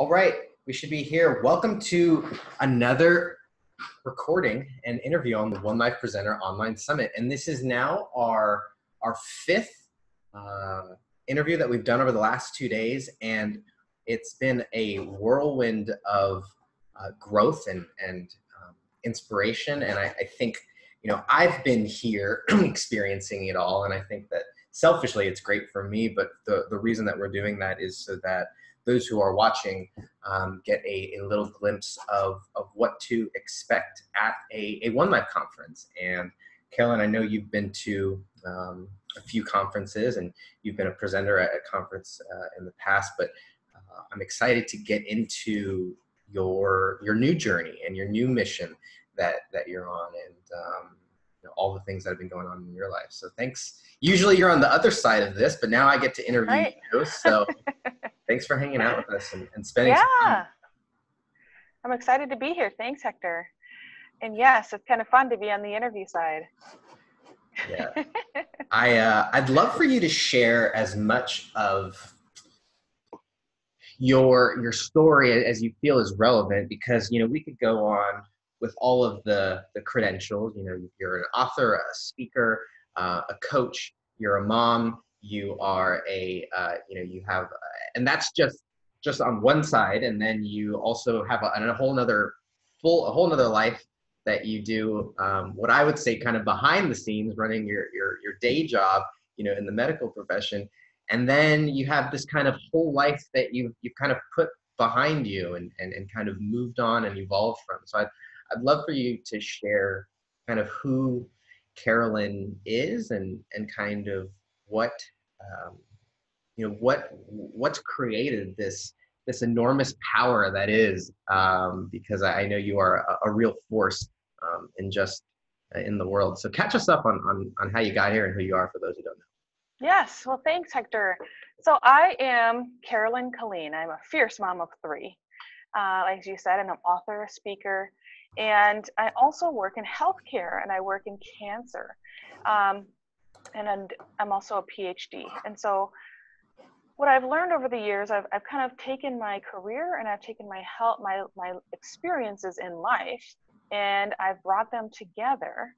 All right, we should be here. Welcome to another recording and interview on the One Life Presenter Online Summit. And this is now our fifth interview that we've done over the last 2 days. And it's been a whirlwind of growth and inspiration. And I think, I've been here experiencing it all. And I think that selfishly, it's great for me. But the reason that we're doing that is so that those who are watching get a little glimpse of what to expect at a One Life conference. And Carolyn, I know you've been to a few conferences and you've been a presenter at a conference in the past, but I'm excited to get into your new journey and your new mission that you're on, and all the things that have been going on in your life. So thanks. Usually you're on the other side of this, but now I get to interview you. So thanks for hanging out with us and spending some time. I'm excited to be here. Thanks, Hector. And yes, it's kind of fun to be on the interview side. Yeah. I'd love for you to share as much of your story as you feel is relevant, because, we could go on with all of the credentials. You're an author, a speaker, a coach, you're a mom, you are you have, and that's just on one side. And then you also have a whole nother life that you do, what I would say kind of behind the scenes, running your day job, in the medical profession. And then you have this kind of whole life that you've kind of put behind you and kind of moved on and evolved from. So I'd love for you to share kind of who Carolyn is and kind of what, what's created this enormous power that is, because I know you are a real force in the world. So catch us up on how you got here and who you are for those who don't know. Yes, well, thanks, Hector. So I am Carolyn Colleen. I'm a fierce mom of three. Like you said, I'm an author, a speaker, and I also work in healthcare, and I work in cancer. And I'm also a PhD. And so what I've learned over the years, I've kind of taken my career and I've taken my health, my experiences in life, and I've brought them together,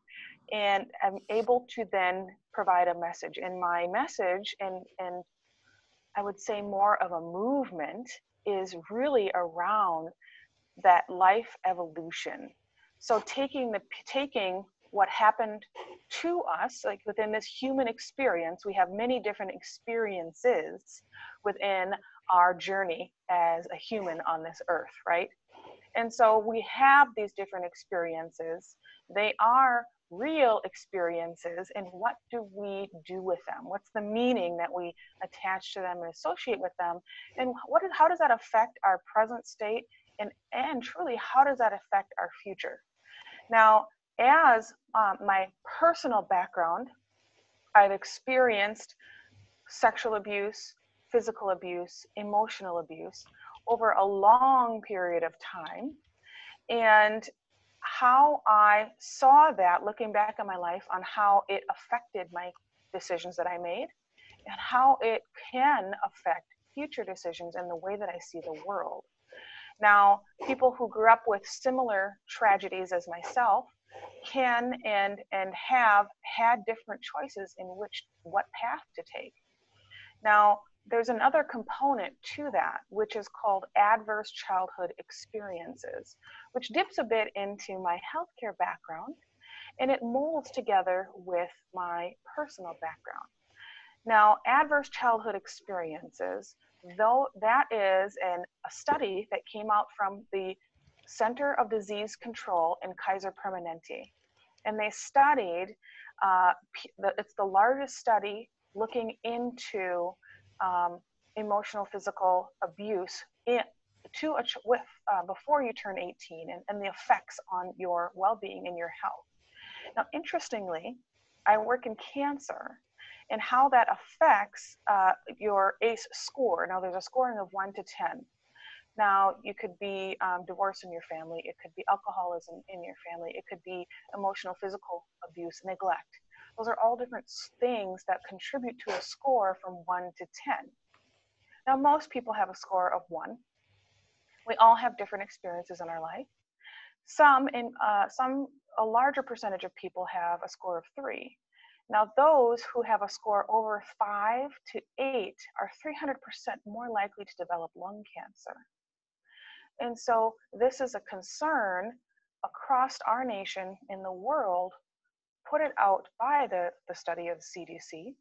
and I'm able to then provide a message. And my message, and I would say more of a movement, is really around that life evolution. So taking what happened to us, like within this human experience, we have many different experiences within our journey as a human on this earth, right? And so we have these different experiences. They are real experiences, and what do we do with them? What's the meaning that we attach to them and associate with them? And how does that affect our present state? And truly, how does that affect our future? Now, as my personal background, I've experienced sexual abuse, physical abuse, emotional abuse over a long period of time. And how I saw that, looking back on my life, on how it affected my decisions that I made and how it can affect future decisions and the way that I see the world. Now, people who grew up with similar tragedies as myself can and have had different choices in what path to take. Now, there's another component to that, which is called adverse childhood experiences, which dips a bit into my healthcare background, and it molds together with my personal background. Now, adverse childhood experiences, though, that is a study that came out from the Center of Disease Control in Kaiser Permanente. And they studied, it's the largest study looking into emotional, physical abuse before you turn 18 and the effects on your well-being and your health. Now, interestingly, I work in cancer, and how that affects your ACE score. Now, there's a scoring of 1 to 10. Now, you could be divorce in your family, it could be alcoholism in your family, it could be emotional, physical abuse, neglect. Those are all different things that contribute to a score from 1 to 10. Now, most people have a score of 1. We all have different experiences in our life. A larger percentage of people have a score of 3. Now, those who have a score over 5 to 8 are 300% more likely to develop lung cancer. And so this is a concern across our nation, in the world, put it out by the study of the CDC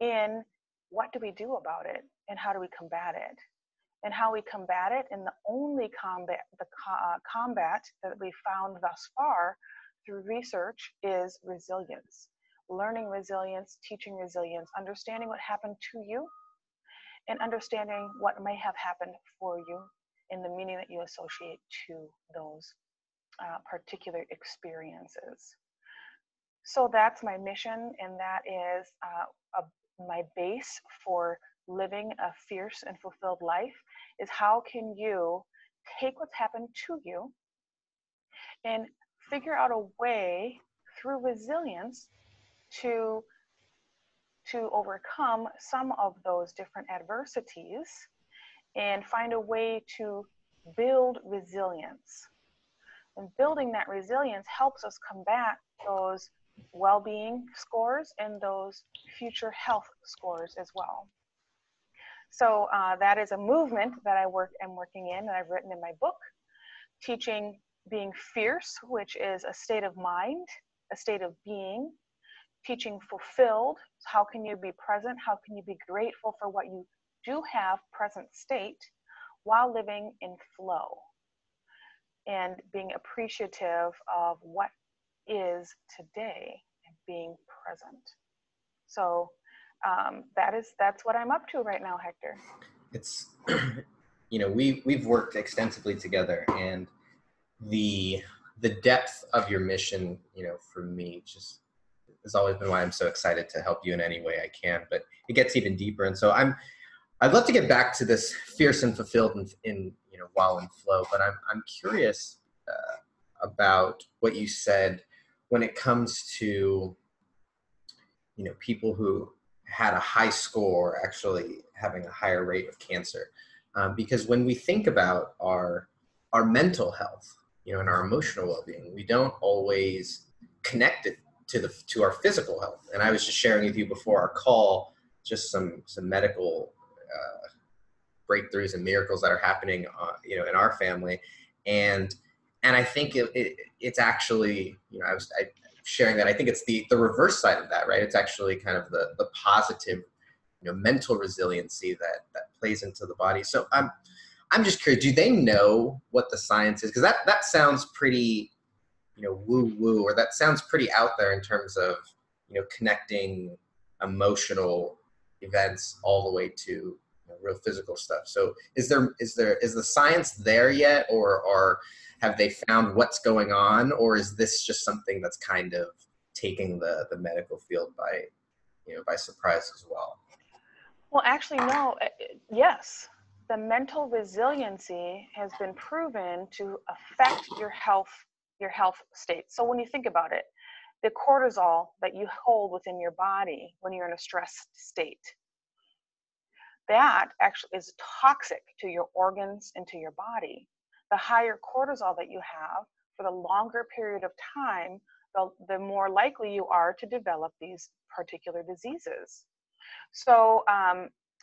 in what do we do about it and how do we combat it. And how we combat it, and the only combat that we found thus far through research is resilience. Learning resilience, teaching resilience, understanding what happened to you, and understanding what may have happened for you in the meaning that you associate to those particular experiences. So that's my mission, and that is my base for living a fierce and fulfilled life, is how can you take what's happened to you and figure out a way through resilience to overcome some of those different adversities and find a way to build resilience. And building that resilience helps us combat those well-being scores and those future health scores as well. So that is a movement that I'm working in, and I've written in my book, teaching being fierce, which is a state of mind, a state of being, teaching fulfilled, how can you be present, how can you be grateful for what you do have, present state, while living in flow, and being appreciative of what is today and being present. So that's what I'm up to right now, Hector. It's, we've worked extensively together, and the depth of your mission, for me, just has always been why I'm so excited to help you in any way I can. But it gets even deeper, and so I'd love to get back to this fierce and fulfilled in while in flow. But I'm curious about what you said when it comes to people who had a high score actually having a higher rate of cancer, because when we think about our mental health, and our emotional well-being, we don't always connect it to our physical health. And I was just sharing with you before our call just some medical breakthroughs and miracles that are happening in our family, and I think it's actually, I was sharing that I think it's the reverse side of that, right? It's actually kind of the positive, mental resiliency that plays into the body. So I'm just curious, do they know what the science is? Because that sounds pretty, woo-woo, or that sounds pretty out there in terms of, connecting emotional events all the way to real physical stuff. So is the science there yet, or have they found what's going on, or is this just something that's kind of taking the medical field by surprise as well? Well, actually, no. Yes, the mental resiliency has been proven to affect your health state. So when you think about it, the cortisol that you hold within your body when you're in a stressed state, that actually is toxic to your organs and to your body. The higher cortisol that you have for the longer period of time, the more likely you are to develop these particular diseases. So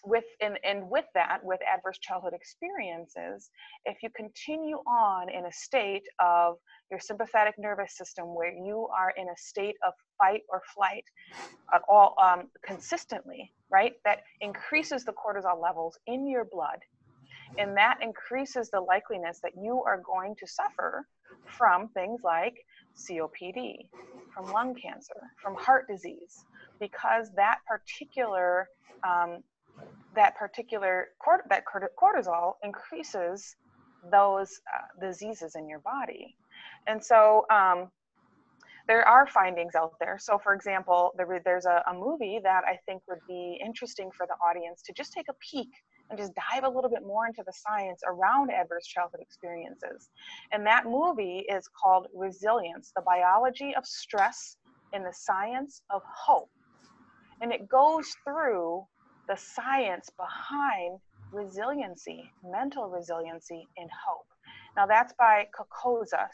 with adverse childhood experiences, if you continue on in a state of your sympathetic nervous system where you are in a state of fight or flight at all consistently, right, that increases the cortisol levels in your blood, and that increases the likeliness that you are going to suffer from things like COPD, from lung cancer, from heart disease, because that particular cortisol increases those diseases in your body. And so there are findings out there. So for example, there's a movie that I think would be interesting for the audience to just take a peek and just dive a little bit more into the science around adverse childhood experiences. And that movie is called Resilience: The Biology of Stress and the Science of Hope. And it goes through the science behind resiliency, mental resiliency, and hope. Now that's by Cocozza,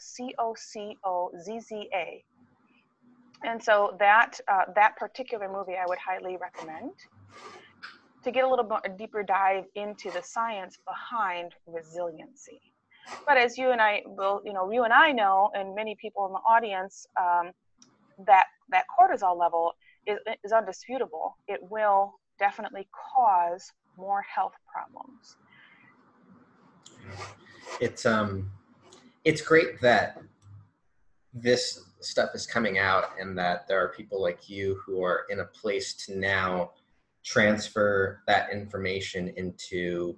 Coccozza. And so that particular movie I would highly recommend to get a little more deeper dive into the science behind resiliency. But as you and I will, you and I know, and many people in the audience, that cortisol level is undisputable. It will definitely cause more health problems. It's great that this stuff is coming out and that there are people like you who are in a place to now transfer that information into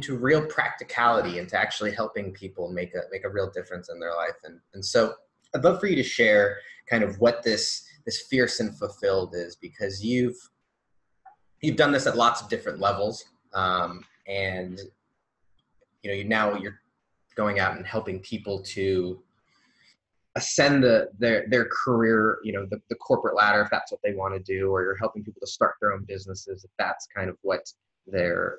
real practicality, into actually helping people make a real difference in their life. And so I'd love for you to share kind of what this fierce and fulfilled is, because you've done this at lots of different levels, and you're going out and helping people to ascend their career, the corporate ladder, if that's what they want to do, or you're helping people to start their own businesses if that's kind of what their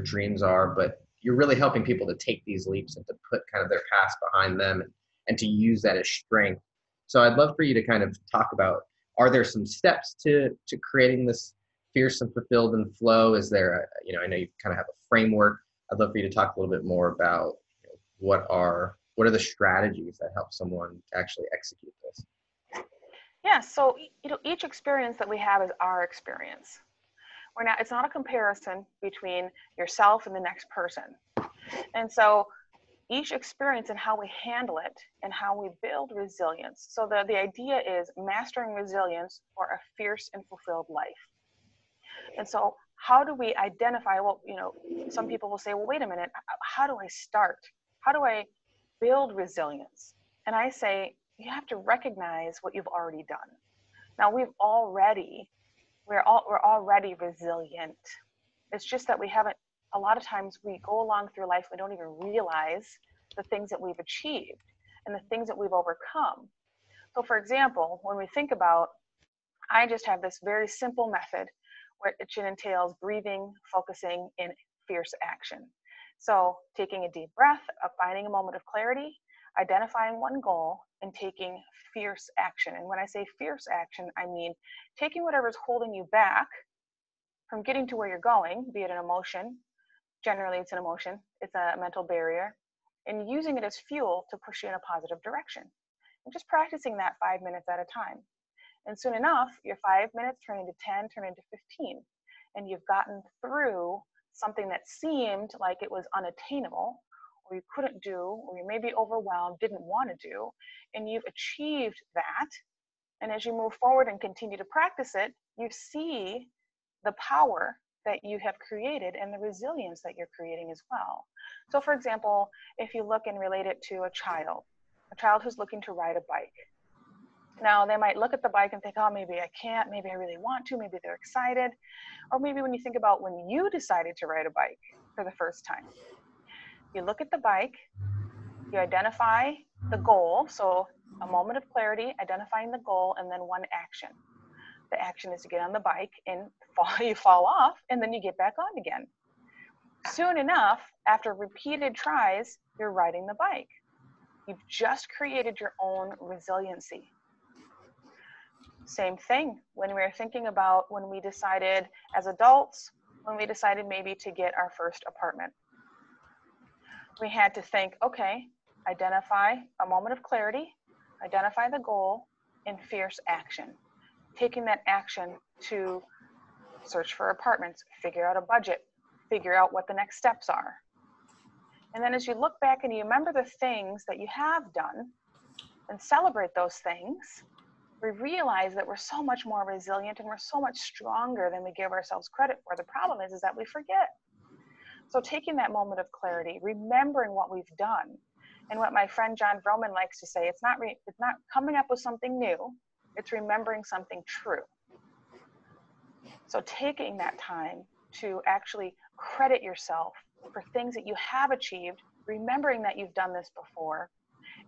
dreams are. But you're really helping people to take these leaps and to put kind of their past behind them and to use that as strength. So I'd love for you to kind of talk about, are there some steps to creating this fierce and fulfilled and flow? Is there I know you kind of have a framework. I'd love for you to talk a little bit more about what are the strategies that help someone to actually execute this? Yeah, so each experience that we have is our experience. It's not a comparison between yourself and the next person. And so each experience and how we handle it and how we build resilience. So the idea is mastering resilience for a fierce and fulfilled life. And so how do we identify, some people will say, well, wait a minute, how do I start? How do I build resilience? And I say, you have to recognize what you've already done. Now we're already resilient. It's just that we haven't, a lot of times we go along through life, we don't even realize the things that we've achieved and the things that we've overcome. So for example, when we think about, I just have this very simple method where it entails breathing, focusing, and fierce action. So taking a deep breath, finding a moment of clarity, identifying one goal, and taking fierce action. And when I say fierce action, I mean taking whatever's holding you back from getting to where you're going, be it an emotion, generally it's an emotion, it's a mental barrier, and using it as fuel to push you in a positive direction. And just practicing that 5 minutes at a time. And soon enough, your 5 minutes turn into 10, turn into 15. And you've gotten through something that seemed like it was unattainable, or you couldn't do, or you may be overwhelmed, didn't want to do, and you've achieved that. And as you move forward and continue to practice it, you see the power that you have created and the resilience that you're creating as well. So for example, if you look and relate it to a child who's looking to ride a bike. Now they might look at the bike and think, oh, maybe I can't, maybe I really want to, maybe they're excited. Or maybe when you think about when you decided to ride a bike for the first time, you look at the bike, you identify the goal. So a moment of clarity, identifying the goal, and then one action. The action is to get on the bike and you fall off, and then you get back on again. Soon enough, after repeated tries, you're riding the bike. You've just created your own resiliency. Same thing when we were thinking about when we decided as adults, when we decided maybe to get our first apartment. We had to think, okay, identify a moment of clarity, identify the goal, and fierce action. Taking that action to search for apartments, figure out a budget, figure out what the next steps are. And then as you look back and you remember the things that you have done and celebrate those things, we realize that we're so much more resilient and we're so much stronger than we give ourselves credit for. The problem is that we forget. So taking that moment of clarity, remembering what we've done, and what my friend John Vroman likes to say, it's not coming up with something new, it's remembering something true. So taking that time to actually credit yourself for things that you have achieved, remembering that you've done this before,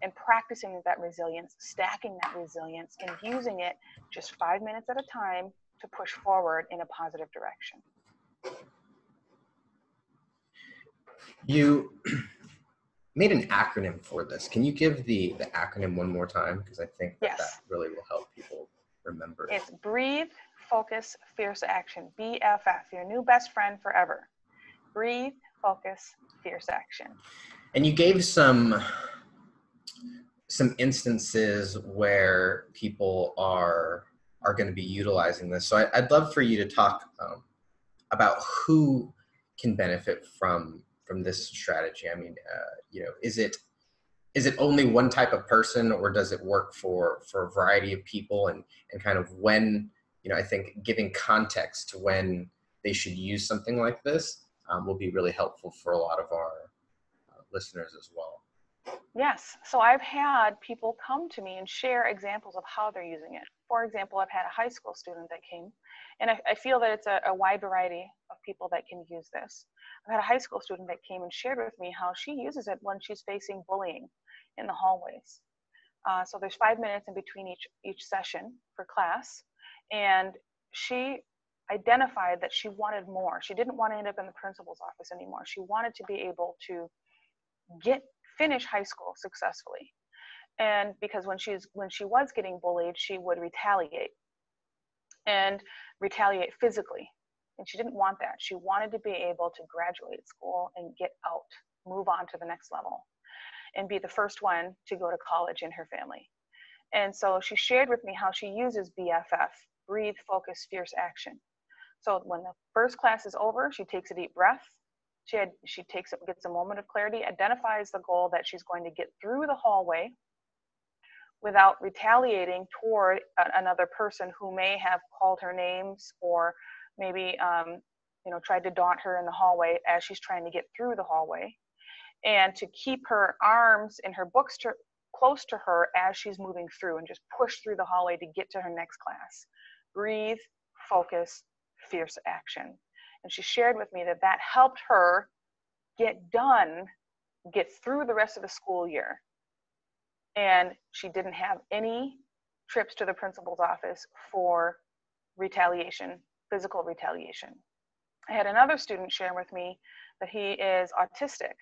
and practicing that resilience, stacking that resilience, and using it just 5 minutes at a time to push forward in a positive direction. You made an acronym for this. Can you give the acronym one more time? Because I think that Yes. really will help people remember it. It's breathe, focus, fierce action. BFF, your new best friend forever. Breathe, focus, fierce action. And you gave some instances where people are going to be utilizing this. So I'd love for you to talk about who can benefit from this strategy. I mean, is it only one type of person, or does it work for a variety of people? And kind of when, I think giving context to when they should use something like this will be really helpful for a lot of our listeners as well. Yes. So I've had people come to me and share examples of how they're using it. For example, I've had a high school student that came, and I feel that it's a wide variety of people that can use this. I've had a high school student that came and shared with me how she uses it when she's facing bullying in the hallways. So there's 5 minutes in between each session for class, and she identified that she wanted more. She didn't want to end up in the principal's office anymore. She wanted to be able to finish high school successfully. And because when she was getting bullied, she would retaliate physically. And she didn't want that. She wanted to be able to graduate school and get out, move on to the next level, and be the first one to go to college in her family. And so she shared with me how she uses BFF, breathe, focus, fierce action. So when the first class is over, she takes a deep breath. She gets a moment of clarity, identifies the goal that she's going to get through the hallway without retaliating toward another person who may have called her names or maybe tried to daunt her in the hallway as she's trying to get through the hallway, and to keep her arms and her books close to her as she's moving through, and just push through the hallway to get to her next class. Breathe, focus, fierce action. And she shared with me that helped her get through the rest of the school year. And she didn't have any trips to the principal's office for retaliation, physical retaliation. I had another student share with me that he is autistic,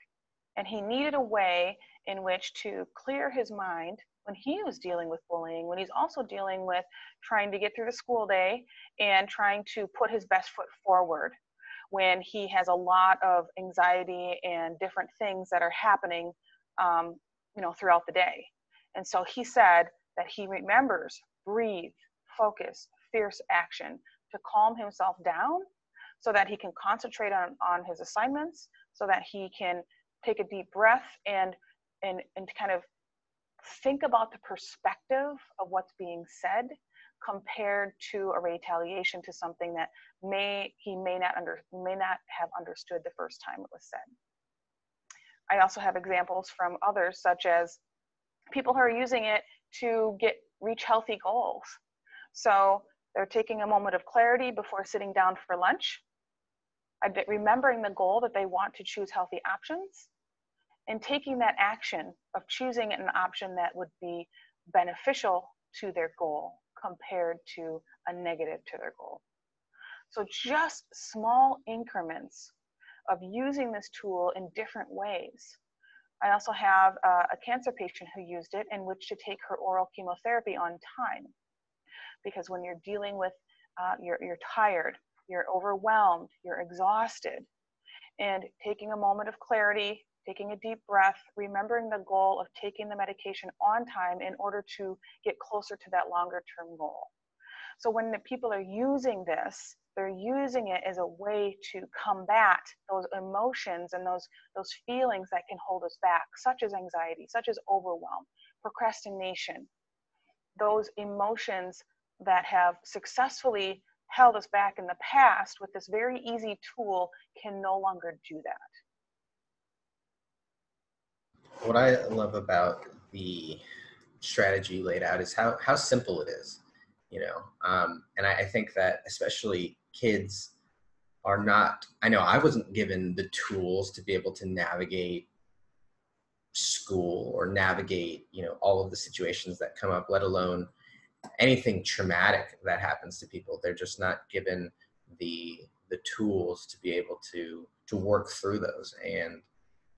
and he needed a way in which to clear his mind when he was dealing with bullying, when he's also dealing with trying to get through the school day and trying to put his best foot forward, when he has a lot of anxiety and different things that are happening, throughout the day. And so he said that he remembers breathe, focus, fierce action to calm himself down so that he can concentrate on his assignments, so that he can take a deep breath and kind of think about the perspective of what's being said compared to a retaliation to something that he may not have understood the first time it was said. I also have examples from others, such as people who are using it to reach healthy goals. So they're taking a moment of clarity before sitting down for lunch, remembering the goal that they want to choose healthy options, and taking that action of choosing an option that would be beneficial to their goal compared to a negative to their goal. So just small increments of using this tool in different ways. I also have a cancer patient who used it in which to take her oral chemotherapy on time. Because when you're dealing with, you're tired, you're overwhelmed, you're exhausted, and taking a moment of clarity, taking a deep breath, remembering the goal of taking the medication on time in order to get closer to that longer term goal. So when the people are using this, they're using it as a way to combat those emotions and those feelings that can hold us back, such as anxiety, such as overwhelm, procrastination. Those emotions that have successfully held us back in the past, with this very easy tool, can no longer do that. What I love about the strategy laid out is how simple it is, and I think that especially kids are not, I know I wasn't given the tools to be able to navigate school or navigate, all of the situations that come up, let alone anything traumatic that happens to people. They're just not given the tools to be able to work through those. And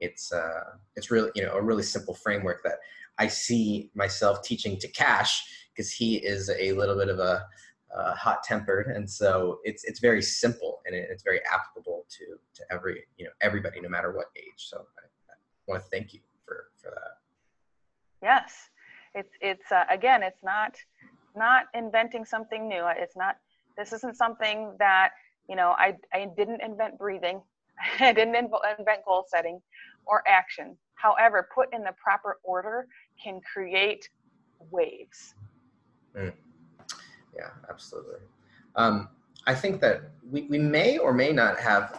it's really, you know, a really simple framework that I see myself teaching to Cash, because he is a little bit of a hot-tempered, and so it's very simple, and it's very applicable to every, you know, everybody, no matter what age. So I want to thank you for that. Yes, it's again, it's not inventing something new. This isn't something that, you know, I didn't invent breathing. I didn't invent goal setting or action. However, put in the proper order can create waves. Yeah, absolutely. I think that we may or may not have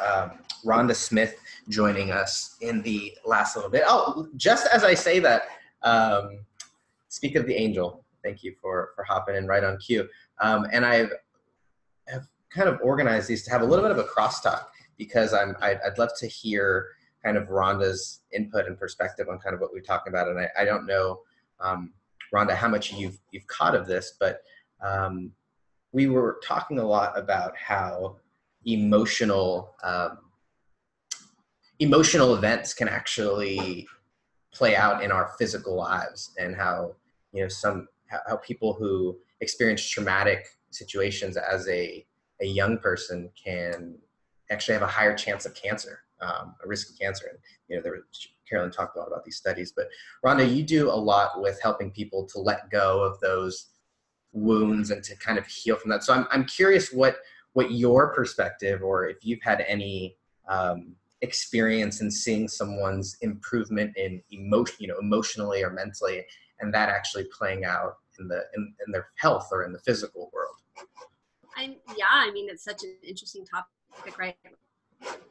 Rhonda Smith joining us in the last little bit. Oh, just as I say that, speak of the angel. Thank you for hopping in right on cue. And I have kind of organized these to have a little bit of a crosstalk, because I'd love to hear kind of Rhonda's input and perspective on kind of what we're talking about. And I don't know, Rhonda, how much you've caught of this, but we were talking a lot about how emotional events can actually play out in our physical lives, and how, you know, how people who experience traumatic situations as a young person can actually have a higher chance of cancer, a risk of cancer. And, you know, Carolyn talked a lot about these studies, but Rhonda, you do a lot with helping people to let go of those wounds and to kind of heal from that. So I'm curious what your perspective, or if you've had any experience in seeing someone's improvement in emotion, you know, emotionally or mentally, and that actually playing out in their health or in the physical world. I mean, it's such an interesting topic, right?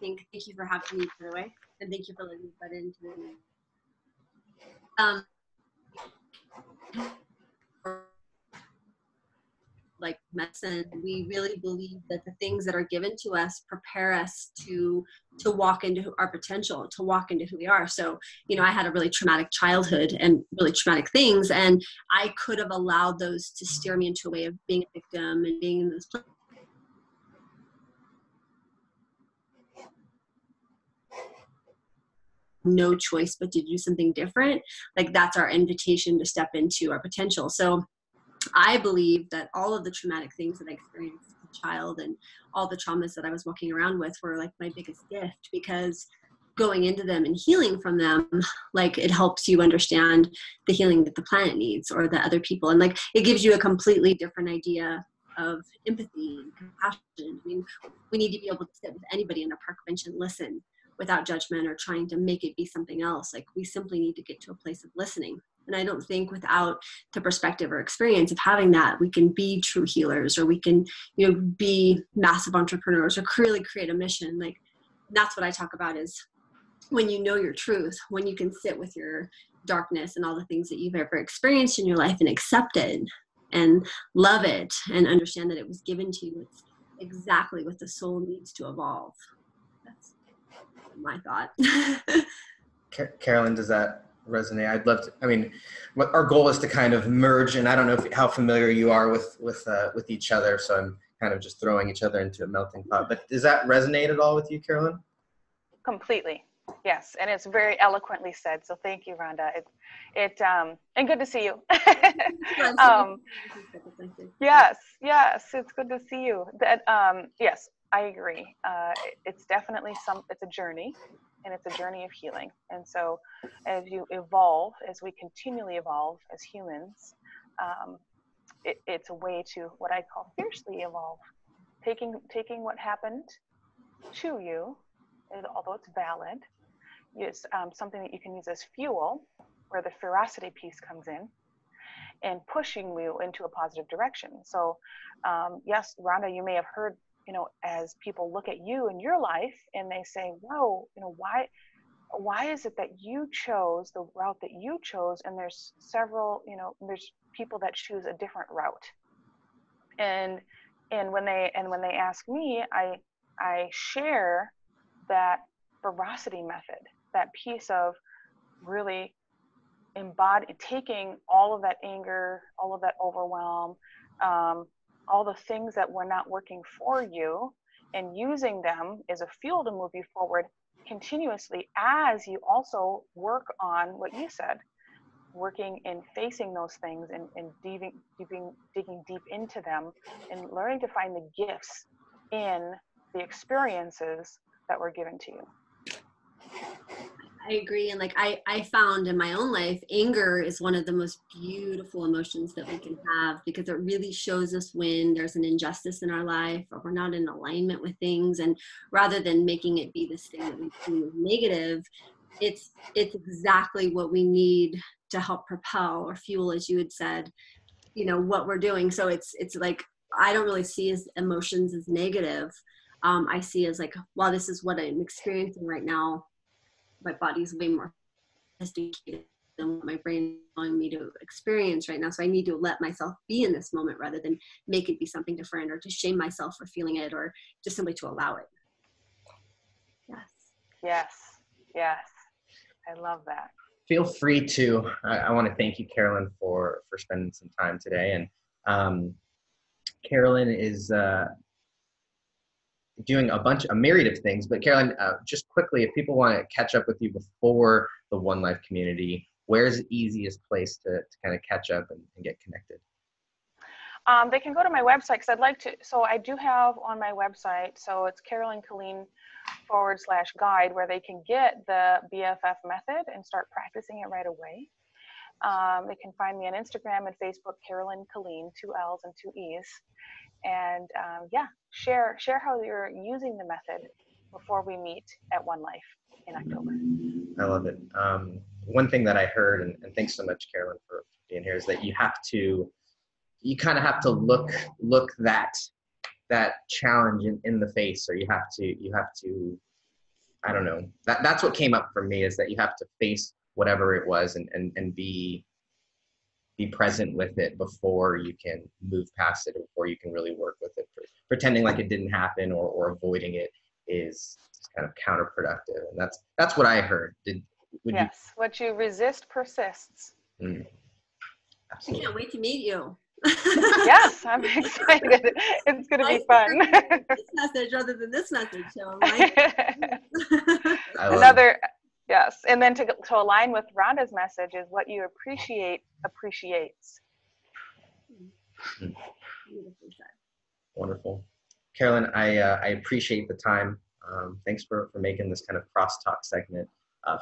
Thank you for having me, by the way, and thank you for letting me butt into it. Like medicine, we really believe that the things that are given to us prepare us to walk into our potential, to walk into who we are. So, you know, I had a really traumatic childhood and really traumatic things, and I could have allowed those to steer me into a way of being a victim and being in this place. No choice but to do something different. Like, that's our invitation to step into our potential. So I believe that all of the traumatic things that I experienced as a child and all the traumas that I was walking around with were like my biggest gift, because going into them and healing from them, like, it helps you understand the healing that the planet needs, or the other people. And like, it gives you a completely different idea of empathy and compassion. I mean, we need to be able to sit with anybody in a park bench and listen without judgment or trying to make it be something else. Like, we simply need to get to a place of listening. And I don't think without the perspective or experience of having that, we can be true healers, or we can, you know, be massive entrepreneurs, or really create a mission. Like, that's what I talk about, is when you know your truth, when you can sit with your darkness and all the things that you've ever experienced in your life and accept it and love it and understand that it was given to you. It's exactly what the soul needs to evolve. That's my thought. Carolyn, does that resonate? I'd love to. I mean, what our goal is to kind of merge, and I don't know how familiar you are with each other, so I'm kind of just throwing each other into a melting pot. But does that resonate at all with you, Carolyn? Completely, yes, and it's very eloquently said. So thank you, Rhonda. And good to see you. Yes, it's good to see you. That yes, I agree. It's definitely it's a journey, and it's a journey of healing. And so, as you evolve, as we continually evolve as humans, it's a way to what I call fiercely evolve, taking what happened to you, although it's valid, is something that you can use as fuel, where the ferocity piece comes in, and pushing you into a positive direction. So, yes, Rhonda, you may have heard, you know, as people look at you in your life and they say, whoa, you know, why is it that you chose the route that you chose? And there's several, you know, there's people that choose a different route. And when they ask me, I share that ferocity method, that piece of really taking all of that anger, all of that overwhelm, all the things that were not working for you, and using them as a fuel to move you forward, continuously as you also work on what you said, working in facing those things and digging deep into them and learning to find the gifts in the experiences that were given to you. I agree. And like I found in my own life, anger is one of the most beautiful emotions that we can have, because it really shows us when there's an injustice in our life or we're not in alignment with things. And rather than making it be this thing that we see as negative, it's exactly what we need to help propel or fuel, as you had said, what we're doing. So it's like, I don't really see as emotions as negative. I see as like, wow, this is what I'm experiencing right now. My body's way more sophisticated than what my brain is allowing me to experience right now. So I need to let myself be in this moment rather than make it be something different or to shame myself for feeling it or just simply to allow it. Yes. I love that. Feel free to, I want to thank you, Carolyn, for spending some time today. And Carolyn is doing a myriad of things, but Carolyn, just quickly, if people want to catch up with you before the One Life community, where's the easiest place to kind of catch up and get connected? They can go to my website, because I'd like to, so I do have on my website, so it's Carolyn Colleen /guide, where they can get the BFF method and start practicing it right away. They can find me on Instagram and Facebook, Carolyn Colleen, 2 L's and 2 E's. And share how you're using the method before we meet at One Life in October. I love it. One thing that I heard, and thanks so much, Carolyn, for being here, is that you kind of have to look that challenge in the face, or you have to, I don't know, that's what came up for me, is that you have to face whatever it was and be present with it before you can move past it, or before you can really work with it. Pretending like it didn't happen or avoiding it is kind of counterproductive. And that's what I heard. What you resist persists. I can't wait to meet you. Yes, I'm excited. It's going to be fun. This message rather than this message. So Yes, and then to align with Rhonda's message is what you appreciate appreciates. Wonderful. Carolyn, I appreciate the time. Thanks for making this kind of crosstalk segment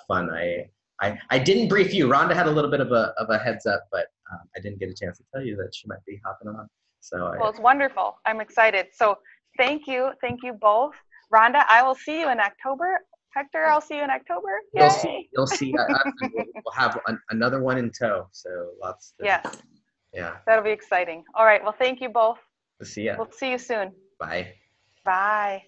fun. I didn't brief you. Rhonda had a little bit of a heads up, but I didn't get a chance to tell you that she might be hopping on. Well, it's wonderful. I'm excited. So thank you both. Rhonda, I will see you in October. Hector, I'll see you in October. Yay! You'll see. We'll have another one in tow. So lots. Yes. Yeah. That'll be exciting. All right. Well, thank you both. We'll see you. We'll see you soon. Bye. Bye.